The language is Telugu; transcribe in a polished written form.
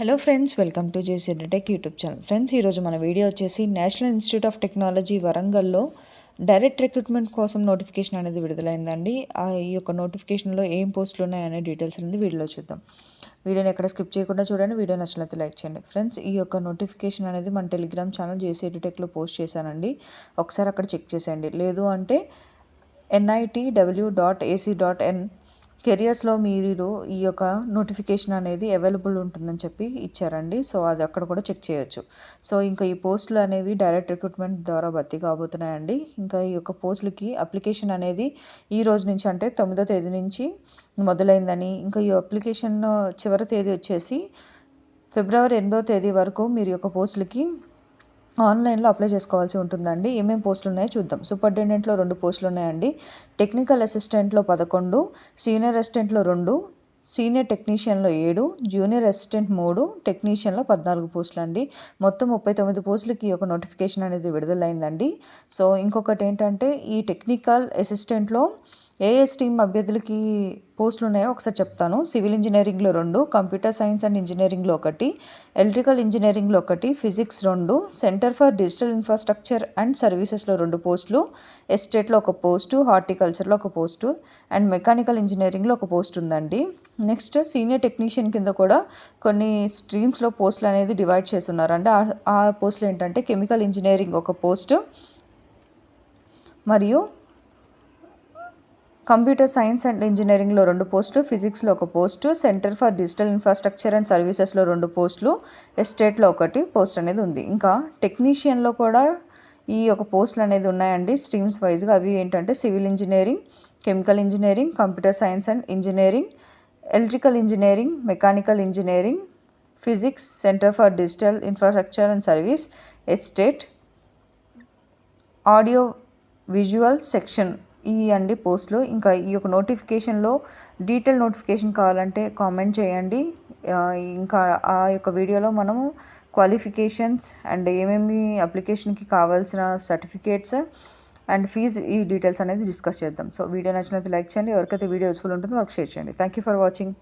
Hello friends, welcome to JC tech YouTube channel. Friends, ఈరోజు మన వీడియో వచ్చేసి నేషనల్ ఇన్స్టిట్యూట్ ఆఫ్ టెక్నాలజీ వరంగల్లో డైరెక్ట్ రిక్రూట్మెంట్ కోసం నోటిఫికేషన్ అనేది విడుదలైందండి. ఈ యొక్క నోటిఫికేషన్లో ఏం పోస్టులు ఉన్నాయనే డీటెయిల్స్ అనేది వీడియోలో చూద్దాం. వీడియోని ఎక్కడ స్కిప్ చేయకుండా చూడండి. వీడియో నచ్చినట్లయితే లైక్ చేయండి. ఫ్రెండ్స్, ఈ యొక్క నోటిఫికేషన్ అనేది మన టెలిగ్రామ్ ఛానల్ జేసీ టెక్లో పోస్ట్ చేశానండి. ఒకసారి అక్కడ చెక్ చేసేయండి. లేదు అంటే nitw.ac.in కెరియర్స్లో మీరు ఈ యొక్క నోటిఫికేషన్ అనేది అవైలబుల్ ఉంటుందని చెప్పి ఇచ్చారండి. సో అది అక్కడ కూడా చెక్ చేయొచ్చు. సో ఇంకా ఈ పోస్టులు అనేవి డైరెక్ట్ రిక్రూట్మెంట్ ద్వారా భర్తీ కాబోతున్నాయండి. ఇంకా ఈ యొక్క పోస్టులకి అప్లికేషన్ అనేది ఈ రోజు నుంచి, అంటే 9వ తేదీ నుంచి మొదలైందని, ఇంకా ఈ అప్లికేషన్ చివరి తేదీ వచ్చేసి ఫిబ్రవరి 8వ తేదీ వరకు మీరు యొక్క పోస్టులకి ఆన్లైన్లో అప్లై చేసుకోవాల్సి ఉంటుందండి. ఏమేమి పోస్టులు ఉన్నాయో చూద్దాం. సూపరింటెండెంట్లో 2 పోస్టులు ఉన్నాయండి. టెక్నికల్ అసిస్టెంట్లో 11, సీనియర్ అసిస్టెంట్లో 2, సీనియర్ టెక్నీషియన్లో 7, జూనియర్ అసిస్టెంట్ 3, టెక్నీషియన్లో 14 పోస్టులు అండి. మొత్తం 39 పోస్టులకి ఒక నోటిఫికేషన్ అనేది విడుదలైందండి. సో ఇంకొకటి ఏంటంటే, ఈ టెక్నికల్ అసిస్టెంట్లో ఏ స్ట్రీమ్ అభ్యర్థులకి పోస్టులు ఉన్నాయో ఒకసారి చెప్తాను. సివిల్ ఇంజనీరింగ్లో 2, కంప్యూటర్ సైన్స్ అండ్ ఇంజనీరింగ్లో 1, ఎలక్ట్రికల్ ఇంజనీరింగ్లో 1, physics 2, centre for digital infrastructure and సర్వీసెస్లో 2 పోస్టులు, ఎస్టేట్లో 1 పోస్టు, హార్టికల్చర్లో 1 పోస్టు అండ్ మెకానికల్ ఇంజనీరింగ్లో 1 పోస్ట్ ఉందండి. నెక్స్ట్ సీనియర్ టెక్నీషియన్ కింద కూడా కొన్ని స్ట్రీమ్స్లో పోస్టులు అనేది డివైడ్ చేస్తున్నారండి. ఆ పోస్టులు ఏంటంటే, కెమికల్ ఇంజనీరింగ్ 1 పోస్టు, మరియు కంప్యూటర్ సైన్స్ అండ్ ఇంజనీరింగ్లో 2 పోస్టులు, ఫిజిక్స్లో 1 post, centre for digital infrastructure and సర్వీసెస్లో 2 పోస్టులు, ఎస్టేట్లో 1 పోస్ట్ అనేది ఉంది. ఇంకా టెక్నీషియన్లో కూడా ఈ యొక్క పోస్టులు అనేది ఉన్నాయండి స్ట్రీమ్స్ వైజ్గా. అవి ఏంటంటే, civil engineering, chemical engineering, computer science and engineering, electrical engineering, mechanical engineering, physics, centre for digital infrastructure and service, estate, audio visual section ఈ అండి పోస్టులు. ఇంకా ఈ యొక్క నోటిఫికేషన్లో డీటెయిల్ నోటిఫికేషన్ కావాలంటే కామెంట్ చేయండి. ఇంకా ఆ యొక్క వీడియోలో మనము క్వాలిఫికేషన్స్ అండ్ ఏమేమి అప్లికేషన్కి కావాల్సిన సర్టిఫికేట్స్ అండ్ ఫీజు ఈ డీటెయిల్స్ అనేది డిస్కస్ చేద్దాం. సో వీడియో నచ్చినట్లయితే లైక్ చేయండి. ఎవరికైతే వీడియో యూస్ఫుల్ ఉంటుందో వాళ్ళకి షేర్ చేయండి. Thank you for watching.